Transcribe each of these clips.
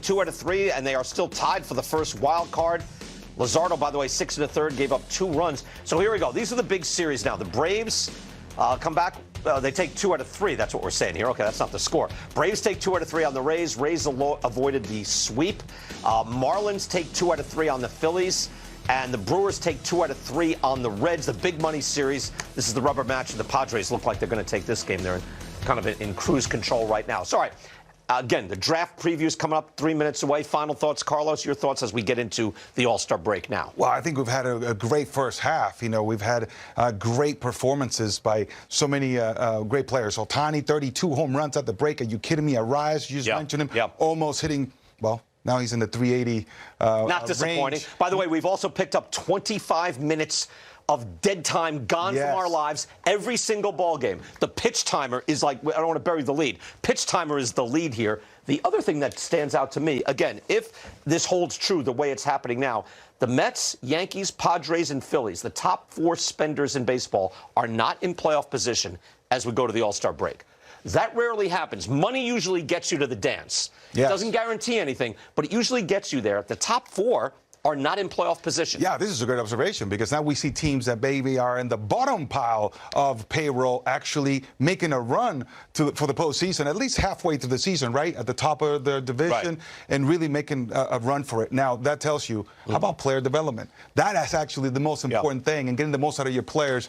2 out of 3, and they are still tied for the first wild card. Luzardo, by the way, 6 1/3, gave up 2 runs. So here we go. These are the big series now. The Braves come back. They take 2 out of 3. That's what we're saying here. Okay, that's not the score. Braves take 2 out of 3 on the Rays. Rays avoided the sweep. Marlins take 2 out of 3 on the Phillies. And the Brewers take 2 out of 3 on the Reds. The big money series. This is the rubber match. The Padres look like they're going to take this game. They're kind of in cruise control right now. So, all right. Again, the draft preview is coming up 3 minutes away. Final thoughts, Carlos, your thoughts as we get into the All-Star break now. Well, I think we've had a great first half. You know, we've had great performances by so many great players. Ohtani, 32 home runs at the break. Are you kidding me? Arraez, you just mentioned him, almost hitting, well, now he's in the 380 Not disappointing. range. By the way, we've also picked up 25 minutes of dead time gone from our lives every single ball game. The pitch timer is like, I don't want to bury the lead. Pitch timer is the lead here. The other thing that stands out to me, again, if this holds true the way it's happening now, the Mets, Yankees, Padres, and Phillies, the top 4 spenders in baseball, are not in playoff position as we go to the All-Star break. That rarely happens. Money usually gets you to the dance. It doesn't guarantee anything, but it usually gets you there. The top 4 are not in playoff position. Yeah, this is a great observation because now we see teams that maybe are in the bottom pile of payroll actually making a run for the postseason, at least halfway through the season, right? At the top of the division and really making a run for it. Now, that tells you, how about player development? That is actually the most important thing, and getting the most out of your players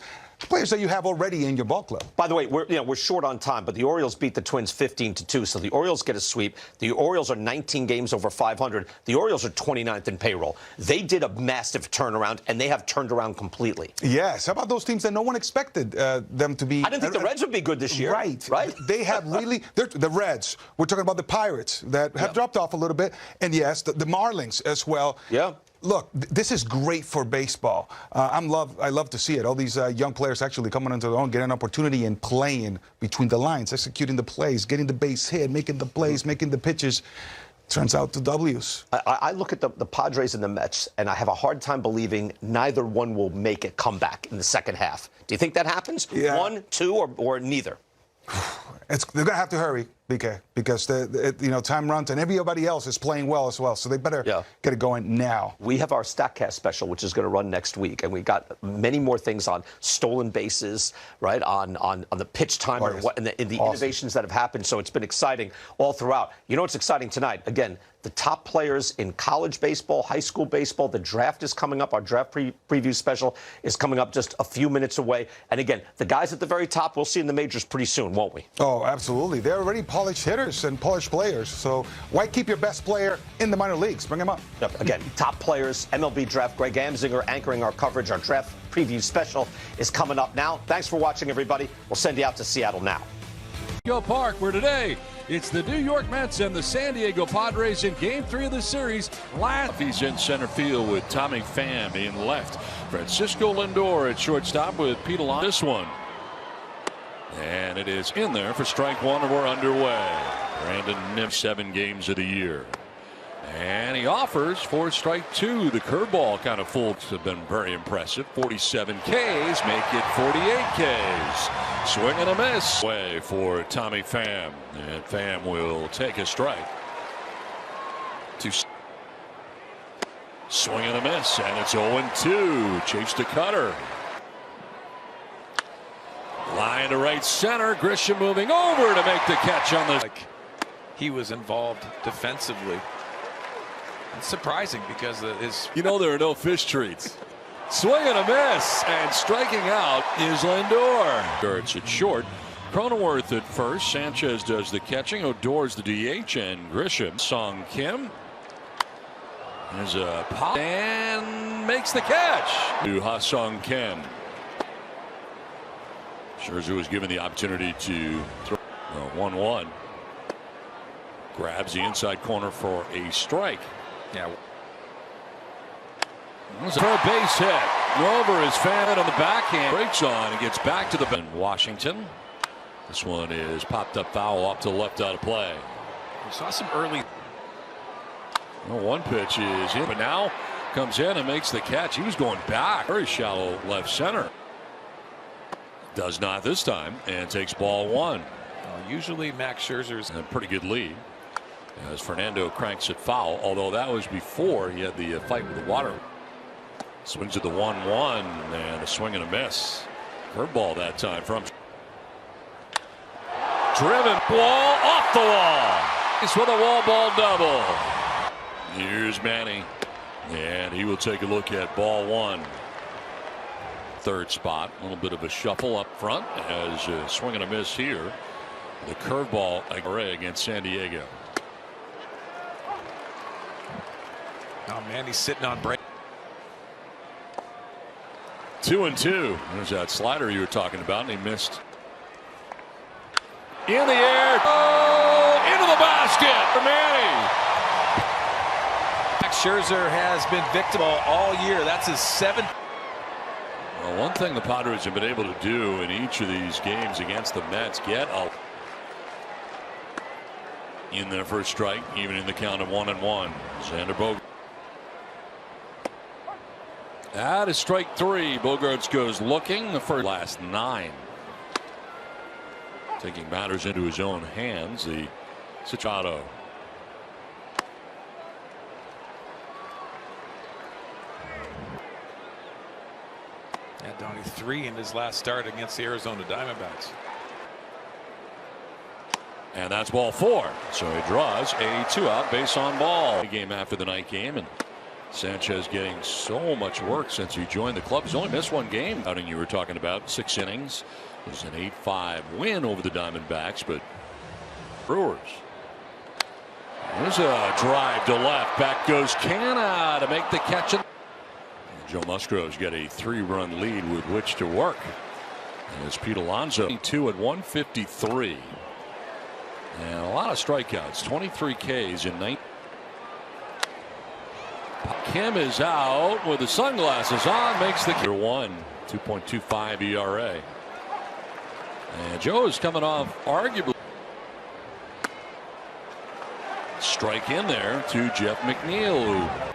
that you have already in your ball club. By the way, we're short on time, but the Orioles beat the Twins 15-2, so the Orioles get a sweep. The Orioles are 19 games over 500. The Orioles are 29th in payroll. They did a massive turnaround, and they have turned around completely. Yes. How about those teams that no one expected them to be? I didn't think the Reds would be good this year. Right. They have really – the Reds. We're talking about the Pirates that have dropped off a little bit. And, yes, the Marlins as well. Yeah. Look, this is great for baseball. I love to see it. All these young players actually coming into their own, getting an opportunity and playing between the lines, executing the plays, getting the base hit, making the plays, making the pitches. Turns out to W's. I look at the Padres and the Mets, and I have a hard time believing neither one will make a comeback in the second half. Do you think that happens? Yeah. 1, 2, or neither? They're going to have to hurry, BK, because time runs and everybody else is playing well as well. So they better get it going now. We have our StatCast special, which is going to run next week, and we got many more things on stolen bases, right? On the pitch timer and the innovations that have happened. So it's been exciting all throughout. You know what's exciting tonight? Again, the top players in college baseball, high school baseball. The draft is coming up. Our draft preview special is coming up just a few minutes away. And again, the guys at the very top, we'll see in the majors pretty soon, won't we? Oh, absolutely. They're already polished hitters and polished players. So why keep your best player in the minor leagues? Bring him up. Yep. Again, top players, MLB draft. Greg Amsinger anchoring our coverage. Our draft preview special is coming up now. Thanks for watching, everybody. We'll send you out to Seattle now. Park, where today it's the New York Mets and the San Diego Padres in Game 3 of the series. He's in center field with Tommy Pham in left. Francisco Lindor at shortstop with Pete Alonso. This one. And it is in there for strike 1, and we're underway. Brandon Nimmo, 7 games of the year. And he offers for strike 2. The curveball kind of full. Have been very impressive. 47 Ks, make it 48 Ks. Swing and a miss. Way for Tommy Pham. And Pham will take a strike. Swing and a miss. And it's 0-2. Chase to Cutter. Line to right center. Grisham moving over to make the catch on the. He was involved defensively. It's surprising because his. You know there are no fish treats. Swing and a miss, and striking out is Lindor. It's at short. Cronenworth at first. Sanchez does the catching. Odor's the DH, and Grisham. Sung Kim. There's a pop and makes the catch. To Ha-Sung Kim. Scherzer was given the opportunity to throw 1-1. Grabs the inside corner for a strike. Yeah. For a base hit. Rover is fan on the backhand. Breaks on and gets back to the bench. Washington. This one is popped up foul off to the left out of play. We saw some early. Well, one pitch is in, but now comes in and makes the catch. He was going back. Very shallow left center. Does not this time and takes ball 1. Usually Max Scherzer's a pretty good lead. as Fernando cranks it foul, although that was before he had the fight with the water. Swings at the 1-1 and a swing and a miss. Curveball that time from driven ball off the wall. He's with a wall ball double. Here's Manny, and he will take a look at ball one. Third spot, a little bit of a shuffle up front as a swing and a miss here. The curveball against San Diego. Now Manny's sitting on break. 2-2. There's that slider you were talking about, and he missed. In the air. Oh, into the basket for Manny. Scherzer has been victim all year. That's his 7th. Well, one thing the Padres have been able to do in each of these games against the Mets, get a in their first strike, even in the count of 1-1. Xander Bogaerts. That is strike 3. Bogaerts goes looking the first last 9. Taking matters into his own hands. The Cichado. Yeah, Donnie 3 in his last start against the Arizona Diamondbacks. And that's ball 4. So he draws a 2-out base on ball. Game after the night game, and Sanchez getting so much work since he joined the club. He's only missed 1 game. Outing you were talking about, 6 innings. It was an 8-5 win over the Diamondbacks, but Brewers. There's a drive to left. Back goes Canna to make the catch. Joe Musgrove's got a 3-run lead with which to work. And it's Pete Alonso 2 at 153. And a lot of strikeouts, 23 Ks in 9. Kim is out with the sunglasses on, makes the 2.25 ERA. And Joe is coming off arguably. Strike in there to Jeff McNeil.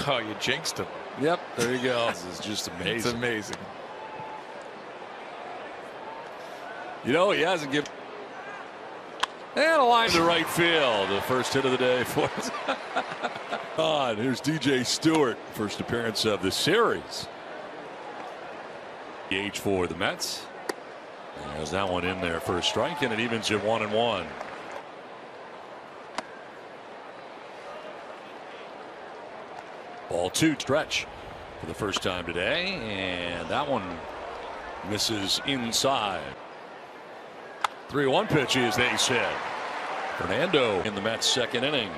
Oh, you jinxed him. Yep, there you go. This is just amazing. It's amazing. You know, he hasn't given. And a line to right field. The first hit of the day for us. On, here's DJ Stewart. First appearance of the series. DH for the Mets. And there's that one in there for a strike, and it evens at 1-1. Ball 2 stretch for the first time today, and that one misses inside. 3-1 pitch is the ace hit. Fernando in the Mets' second inning.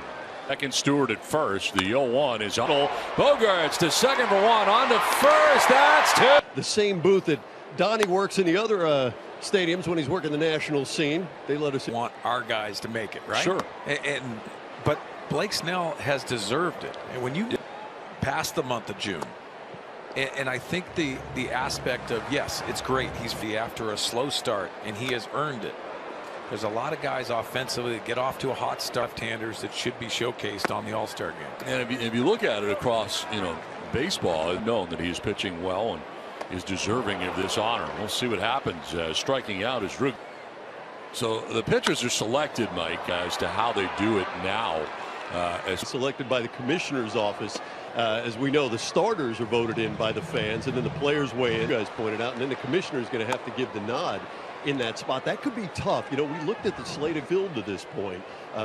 Second, Stewart at first. The 0-1 is on. Bogaerts to second for 1. On to first. That's 2. The same booth that Donnie works in the other stadiums when he's working the national scene. They let us want our guys to make it, right? Sure. But Blake Snell has deserved it. And when you past the month of June, and I think the aspect of, yes, it's great. He's after a slow start, and he has earned it. There's a lot of guys offensively that get off to a hot start, left-handers that should be showcased on the All-Star game. And if you look at it across, baseball, it's known that he's pitching well and is deserving of this honor. We'll see what happens. Striking out is Rug. So the pitchers are selected, Mike, as to how they do it now. As selected by the commissioner's office. As we know, the starters are voted in by the fans, and then the players weigh in, you guys pointed out, and then the commissioner is going to have to give the nod in that spot. That could be tough. We looked at the slate of field to this point.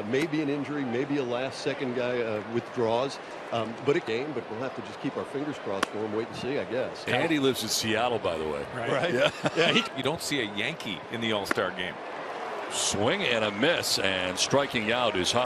Maybe an injury, maybe a last-second guy withdraws, but a game. But we'll have to just keep our fingers crossed for him. Wait and see, I guess. Andy lives in Seattle, by the way. Right. Yeah. You don't see a Yankee in the All-Star game. Swing and a miss, and striking out is